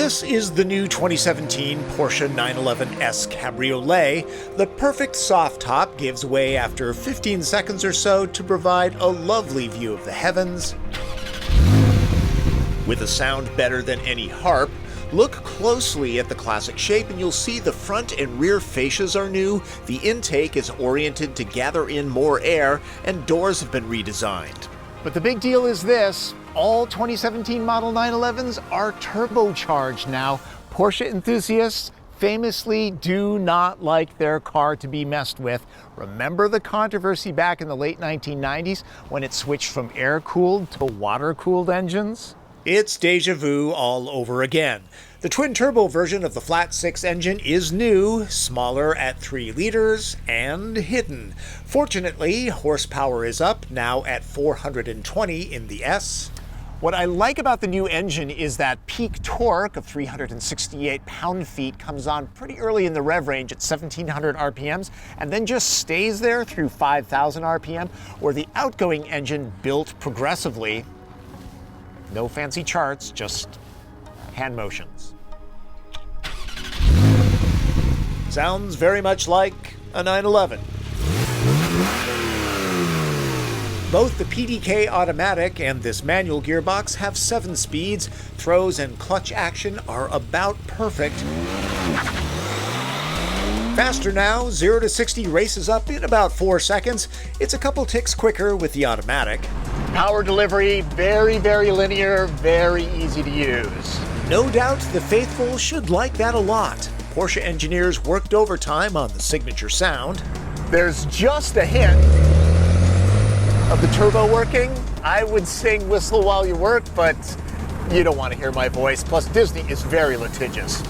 This is the new 2017 Porsche 911 S Cabriolet. The perfect soft top gives way after 15 seconds or so to provide a lovely view of the heavens. With a sound better than any harp, look closely at the classic shape and you'll see the front and rear fascias are new, the intake is oriented to gather in more air, and doors have been redesigned. But the big deal is this: all 2017 Model 911s are turbocharged now. Porsche enthusiasts famously do not like their car to be messed with. Remember the controversy back in the late 1990s when it switched from air-cooled to water-cooled engines? It's déjà vu all over again. The twin-turbo version of the flat-six engine is new, smaller at 3 liters, and hidden. Fortunately, horsepower is up, now at 420 in the S. What I like about the new engine is that peak torque of 368 pound-feet comes on pretty early in the rev range at 1700 RPMs and then just stays there through 5000 RPM, where the outgoing engine built progressively. No fancy charts, just hand motions. Sounds very much like a 911. Both the PDK automatic and this manual gearbox have 7 speeds. Throws and clutch action are about perfect. Faster now, 0 to 60 races up in about 4 seconds. It's a couple ticks quicker with the automatic. Power delivery, very linear, very easy to use. No doubt the faithful should like that a lot. Porsche engineers worked overtime on the signature sound. There's just a hint of the turbo working. I would sing Whistle While You Work, but you don't want to hear my voice. Plus, Disney is very litigious.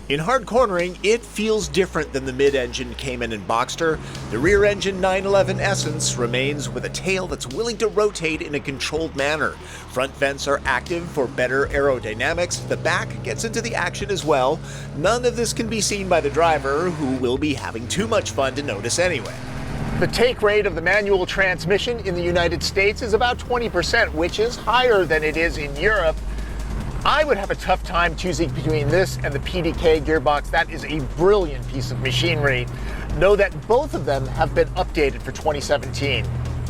In hard cornering, it feels different than the mid-engine Cayman and Boxster. The rear-engine 911 essence remains with a tail that's willing to rotate in a controlled manner. Front vents are active for better aerodynamics. The back gets into the action as well. None of this can be seen by the driver, who will be having too much fun to notice anyway. The take rate of the manual transmission in the United States is about 20%, which is higher than it is in Europe. I would have a tough time choosing between this and the PDK gearbox. That is a brilliant piece of machinery. Know that both of them have been updated for 2017.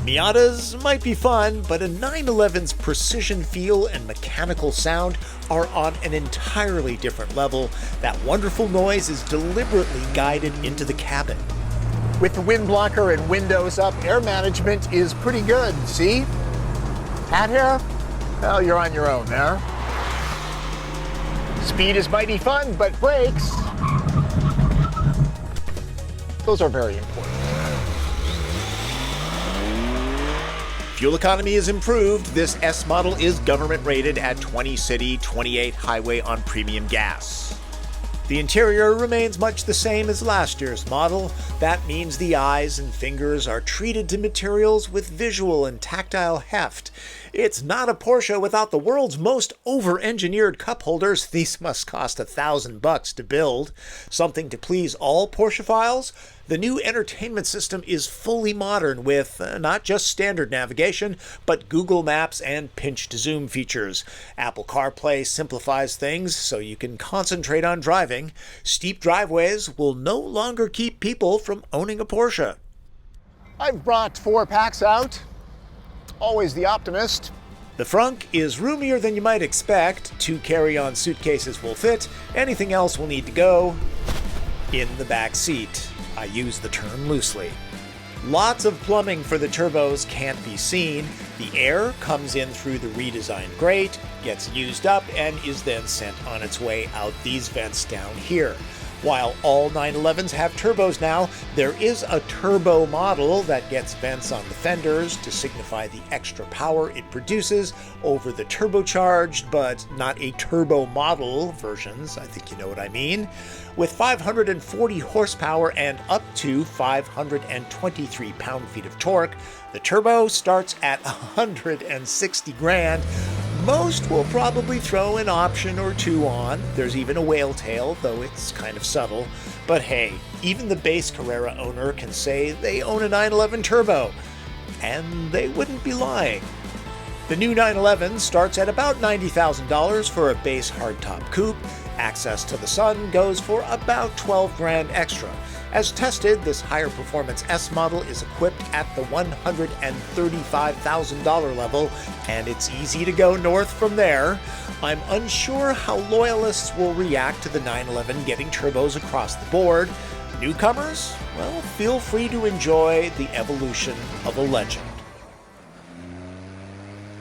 Miatas might be fun, but a 911's precision feel and mechanical sound are on an entirely different level. That wonderful noise is deliberately guided into the cabin. With the wind blocker and windows up, air management is pretty good. See? Hat hair? Well, you're on your own there. Speed is mighty fun, but brakes, those are very important. Fuel economy is improved. This S model is government rated at 20 city, 28 highway on premium gas. The interior remains much the same as last year's model. That means the eyes and fingers are treated to materials with visual and tactile heft. It's not a Porsche without the world's most over-engineered cup holders. These must cost $1,000 to build. Something to please all Porschephiles? The new entertainment system is fully modern with not just standard navigation, but Google Maps and pinch-to-zoom features. Apple CarPlay simplifies things so you can concentrate on driving. Steep driveways will no longer keep people from owning a Porsche. I've brought 4 packs out. Always the optimist. The frunk is roomier than you might expect. 2 carry-on suitcases will fit. Anything else will need to go in the back seat. I use the term loosely. Lots of plumbing for the turbos can't be seen. The air comes in through the redesigned grate, gets used up, and is then sent on its way out these vents down here. While all 911s have turbos now, there is a turbo model that gets vents on the fenders to signify the extra power it produces over the turbocharged, but not a turbo model versions. I think you know what I mean. With 540 horsepower and up to 523 pound-feet of torque, the turbo starts at $160,000. Most will probably throw an option or 2 on. There's even a whale tail, though it's kind of subtle. But hey, even the base Carrera owner can say they own a 911 turbo, and they wouldn't be lying. The new 911 starts at about $90,000 for a base hardtop coupe. Access to the sun goes for about $12,000 extra. As tested, this higher performance S model is equipped at the $135,000 level, and it's easy to go north from there. I'm unsure how loyalists will react to the 911 getting turbos across the board. Newcomers? Well, feel free to enjoy the evolution of a legend.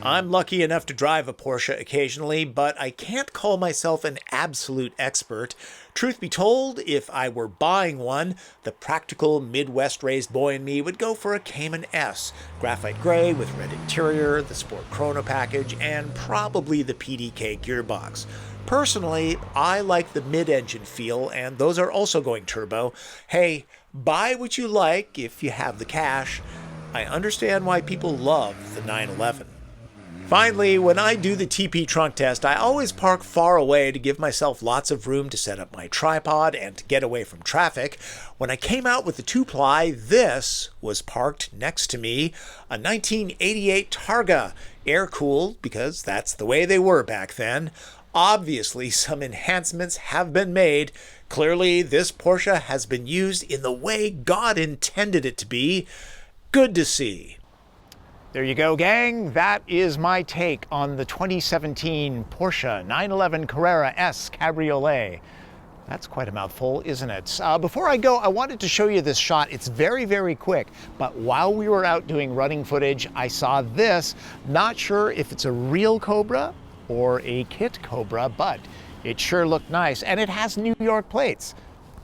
I'm lucky enough to drive a Porsche occasionally, but I can't call myself an absolute expert. Truth be told, if I were buying one, the practical Midwest-raised boy in me would go for a Cayman S, graphite gray with red interior, the Sport Chrono package, and probably the PDK gearbox. Personally, I like the mid-engine feel, and those are also going turbo. Hey, buy what you like if you have the cash. I understand why people love the 911. Finally, when I do the TP trunk test, I always park far away to give myself lots of room to set up my tripod and to get away from traffic. When I came out with the 2-ply, this was parked next to me, a 1988 Targa, air-cooled because that's the way they were back then. Obviously, some enhancements have been made. Clearly, this Porsche has been used in the way God intended it to be. Good to see. There you go, gang. That is my take on the 2017 Porsche 911 Carrera S Cabriolet. That's quite a mouthful, isn't it? Before I go, I wanted to show you this shot. It's very, very quick, but while we were out doing running footage, I saw this. Not sure if it's a real Cobra or a kit Cobra, but it sure looked nice, and it has New York plates.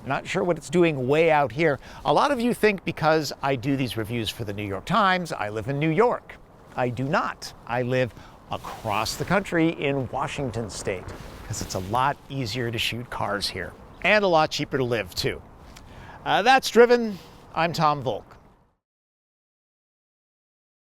Not sure what it's doing way out here. A lot of you think because I do these reviews for the New York Times, I live in New York. I do not. I live across the country in Washington State, because it's a lot easier to shoot cars here, and a lot cheaper to live too. That's Driven. I'm Tom Voelk.